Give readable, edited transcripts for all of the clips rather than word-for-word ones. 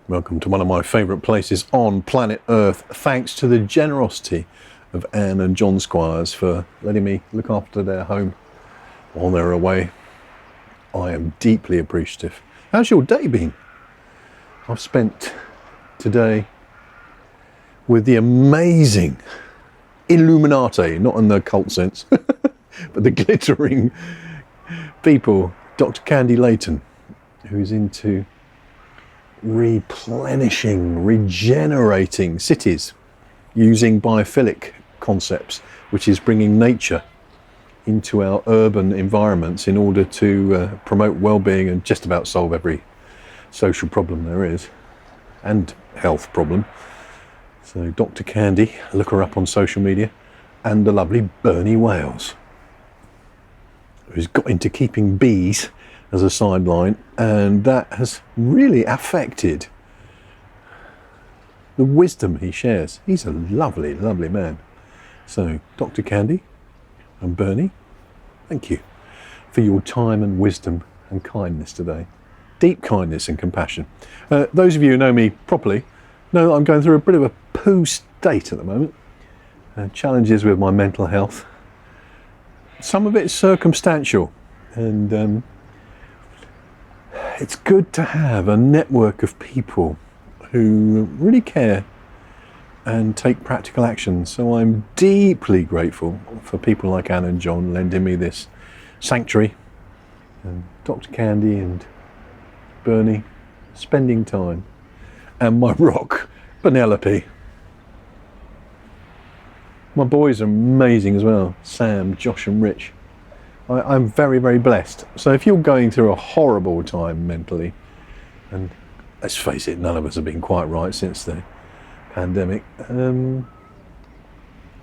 Welcome to one of my favourite places on planet Earth, thanks to the generosity of Anne and John Squires for letting me look after their home while they're away. I am deeply appreciative. How's your day been? I've spent today with the amazing Illuminati, not in the cult sense, but the glittering people, Dr. Candy Layton, who's into replenishing, regenerating cities using biophilic concepts, which is bringing nature into our urban environments in order to promote well-being and just about solve every social problem there is and health problem. So Dr. Candy, look her up on social media, and the lovely Bernie Wales, who's got into keeping bees as a sideline, and that has really affected the wisdom he shares. He's a lovely, lovely man. So Dr. Candy and Bernie, thank you for your time and wisdom and kindness today. Deep kindness and compassion. Those of you who know me properly know that I'm going through a bit of a poo state at the moment. Challenges with my mental health. Some of it's circumstantial, and it's good to have a network of people who really care and take practical action. So I'm deeply grateful for people like Anne and John lending me this sanctuary, and Dr. Candy and Bernie spending time, and my rock, Penelope. My boys are amazing as well, Sam, Josh and Rich. I'm very, very blessed. So if you're going through a horrible time mentally, and let's face it, none of us have been quite right since the pandemic,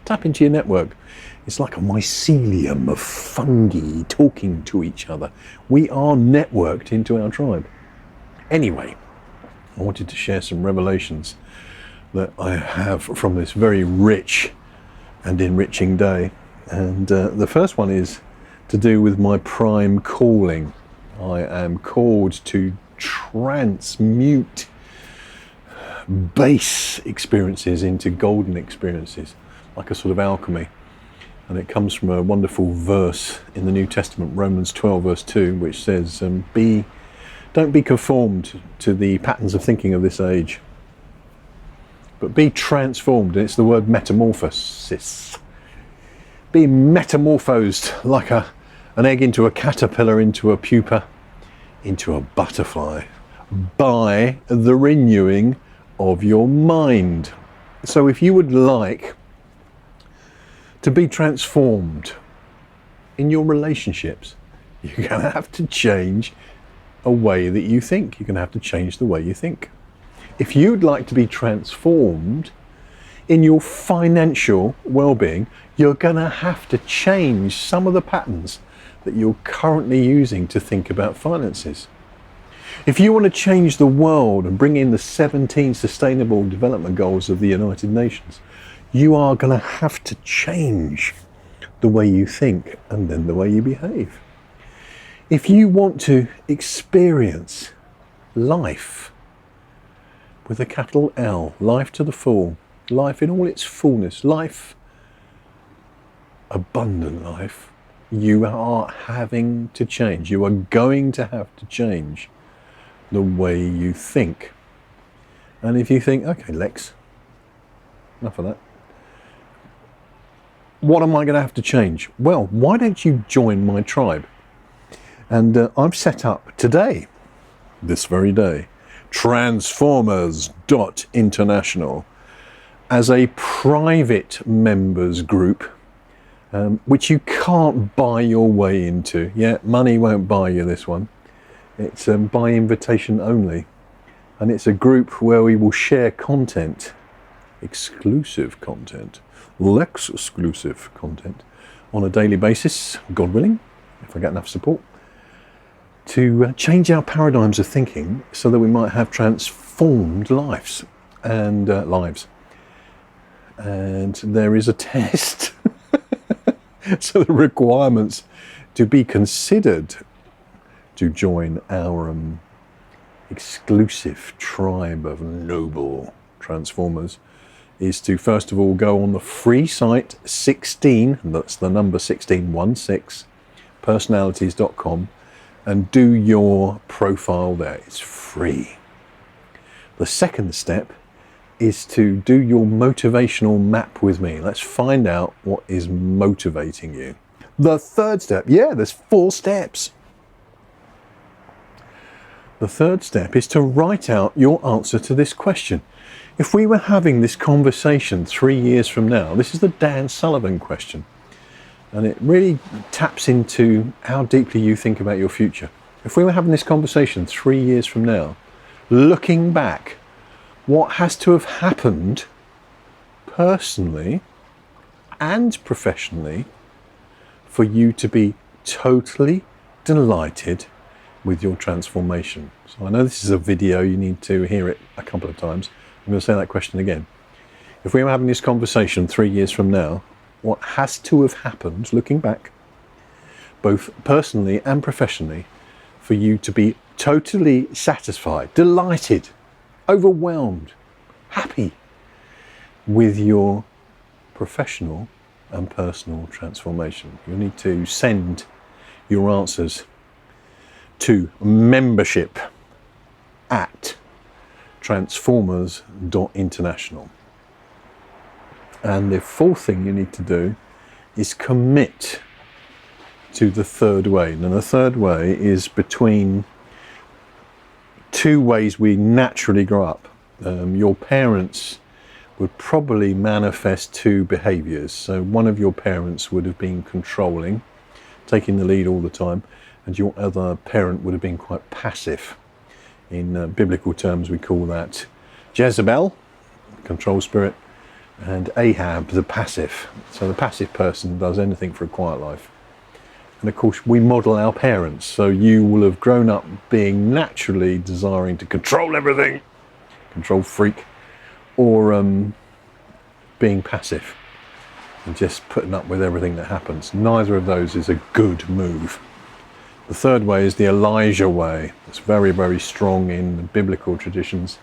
tap into your network. It's like a mycelium of fungi talking to each other. We are networked into our tribe. Anyway, I wanted to share some revelations that I have from this very rich and enriching day. And the first one is to do with my prime calling. I am called to transmute base experiences into golden experiences, like a sort of alchemy. And it comes from a wonderful verse in the New Testament, Romans 12 verse 2, which says, don't be conformed to the patterns of thinking of this age, but be transformed. And it's the word metamorphosis. Be metamorphosed like an egg into a caterpillar, into a pupa, into a butterfly, by the renewing of your mind. So if you would like to be transformed in your relationships, you're going to have to change a way that you think. You're going to have to change the way you think. If you'd like to be transformed in your financial well-being, you're going to have to change some of the patterns that you're currently using to think about finances. If you want to change the world and bring in the 17 Sustainable Development Goals of the United Nations, you are going to have to change the way you think and then the way you behave. If you want to experience life with a capital L, life to the full, life in all its fullness, life, abundant life, you are having to change. You are going to have to change the way you think. And if you think, okay, Lex, enough of that. What am I going to have to change? Well, why don't you join my tribe? And I've set up today, this very day, Transformers.International as a private members group, which you can't buy your way into. Yeah, money won't buy you this one. It's by invitation only. And it's a group where we will share content, exclusive content, Lex exclusive content, on a daily basis, God willing, if I get enough support, to change our paradigms of thinking so that we might have transformed lives. And there is a test. So the requirements to be considered to join our exclusive tribe of noble transformers is to first of all go on the free site 16, that's the number 16, personalities.com, and do your profile there. It's free. The second step is to do your motivational map with me. Let's find out what is motivating you. The third step, there's 4 steps. The third step is to write out your answer to this question. If we were having this conversation 3 years from now, this is the Dan Sullivan question, and it really taps into how deeply you think about your future. If we were having this conversation 3 years from now, looking back, what has to have happened personally and professionally for you to be totally delighted with your transformation? So I know this is a video, you need to hear it a couple of times. I'm going to say that question again. If we were having this conversation 3 years from now, what has to have happened, looking back, both personally and professionally, for you to be totally satisfied, delighted, overwhelmed, happy with your professional and personal transformation? You'll need to send your answers to membership at Transformers.International. And the fourth thing you need to do is commit to the third way. And the third way is between 2 ways we naturally grow up. Your parents would probably manifest 2 behaviors. So one of your parents would have been controlling, taking the lead all the time, and your other parent would have been quite passive. In biblical terms, we call that Jezebel, control spirit, and Ahab, the passive. So the passive person does anything for a quiet life. And of course, we model our parents. So you will have grown up being naturally desiring to control everything, control freak, or being passive and just putting up with everything that happens. Neither of those is a good move. The third way is the Elijah way. It's very, very strong in the biblical traditions,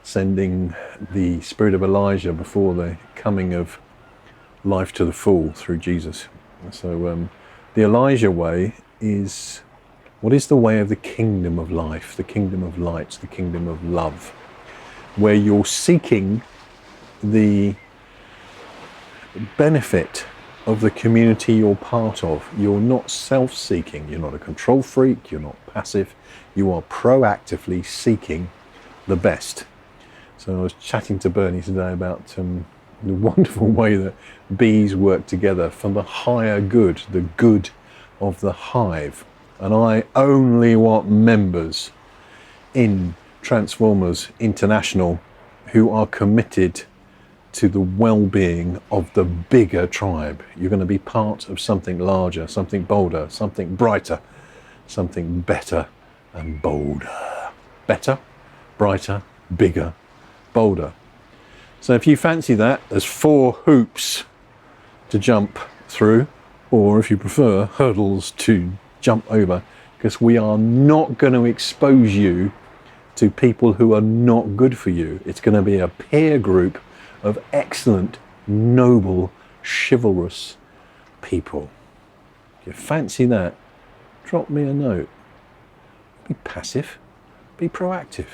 sending the spirit of Elijah before the coming of life to the full through Jesus. So the Elijah way is, what is the way of the kingdom of life, the kingdom of light, the kingdom of love, where you're seeking the benefit of the community you're part of. You're not self-seeking, you're not a control freak, you're not passive, you are proactively seeking the best. So I was chatting to Bernie today about the wonderful way that bees work together for the higher good, the good of the hive. And I only want members in Transformers International who are committed to the well-being of the bigger tribe. You're going to be part of something larger, something bolder, something brighter, something better and bolder. Better, brighter, bigger, bolder. So if you fancy that, there's 4 hoops to jump through, or if you prefer, hurdles to jump over, because we are not going to expose you to people who are not good for you. It's going to be a peer group of excellent, noble, chivalrous people. If you fancy that, drop me a note. Be passive, be proactive.